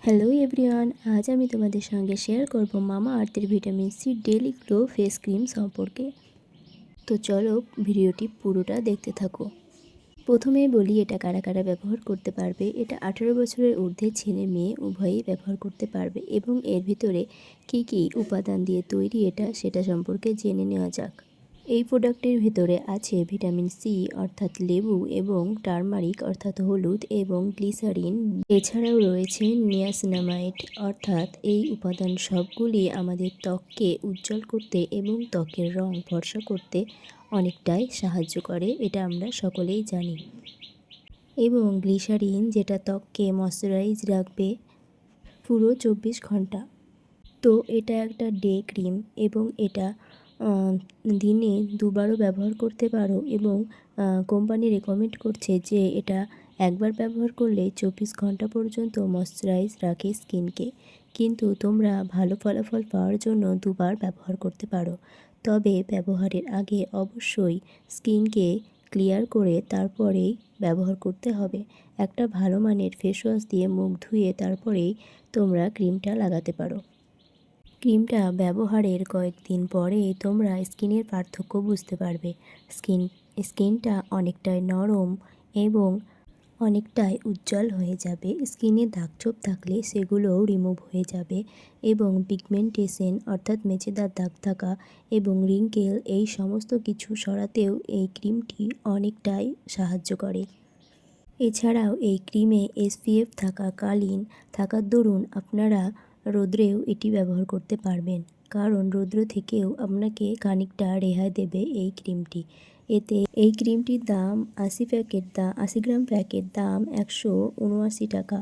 Hello everyone, আজ আমি তোমাদের সঙ্গে শেয়ার করব মামা আর্থের vitamin C daily glow face cream সম্পর্কে। তো চলো ভিডিওটি পুরোটা দেখতে থাকো। প্রথমেই বলি এটা কারা কারা ব্যবহার করতে পারবে। এটা 18 বছরের ঊর্ধ্বে ছেলে মেয়ে উভয়ই ব্যবহার করতে পারবে এবং এর ভিতরে কী কী উপাদান দিয়ে তৈরি সেটা সম্পর্কে জেনে নেওয়া যাক। এই প্রোডাক্টের ভিতরে আছে ভিটামিন সি অর্থাৎ লেবু এবং টারমারিক অর্থাৎ হলুদ এবং গ্লিসারিন। এছাড়াও রয়েছে নিয়াসিনামাইড অর্থাৎ এই উপাদান সবগুলি আমাদের ত্বককে উজ্জ্বল করতে এবং ত্বকের রং ফর্সা করতে অনেকটাই সাহায্য করে, এটা আমরা সকলেই জানি। এবং গ্লিসারিন যেটা ত্বককে ময়শ্চারাইজ রাখবে পুরো 24 ঘন্টা। তো এটা একটা ডে ক্রিম এবং এটা দিনে দুবারও ব্যবহার করতে পারো এবং কোম্পানি রেকমেন্ড করছে যে এটা একবার ব্যবহার করলে 24 ঘন্টা পর্যন্ত ময়শ্চারাইজ রাখে স্কিনকে, কিন্তু তোমরা ভালো ফলাফল পাওয়ার জন্য দুবার ব্যবহার করতে পারো। তবে ব্যবহারের আগে অবশ্যই স্কিনকে ক্লিয়ার করে তারপরেই ব্যবহার করতে হবে। একটা ভালো মানের ফেস ওয়াশ দিয়ে মুখ ধুয়ে তারপরেই তোমরা ক্রিমটা লাগাতে পারো। ক্রিমটা ব্যবহারের কয়েকদিন পরে তোমরা স্কিনের পার্থক্য বুঝতে পারবে। স্কিনটা অনেকটাই নরম এবং অনেকটাই উজ্জ্বল হয়ে যাবে। স্কিনে দাগছোপ থাকলে সেগুলোও রিমুভ হয়ে যাবে এবং পিগমেন্টেশন অর্থাৎ মেচেদার দাগ থাকা এবং রিঙ্কেল এই সমস্ত কিছু সরাতেও এই ক্রিমটি অনেকটাই সাহায্য করে। এছাড়াও এই ক্রিমে SPF থাকার দরুন আপনারা রৌদ্রেও এটি ব্যবহার করতে পারবেন, কারণ রৌদ্র থেকেও আপনাকে খানিকটা রেহাই দেবে এই ক্রিমটি। এতে এই ক্রিমটির দাম 80 গ্রাম প্যাকেট দাম 179 টাকা।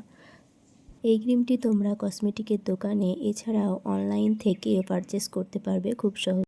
এই ক্রিমটি তোমরা কসমেটিকের দোকানে এছাড়াও অনলাইন থেকে পারচেস করতে পারবে খুব সহজে।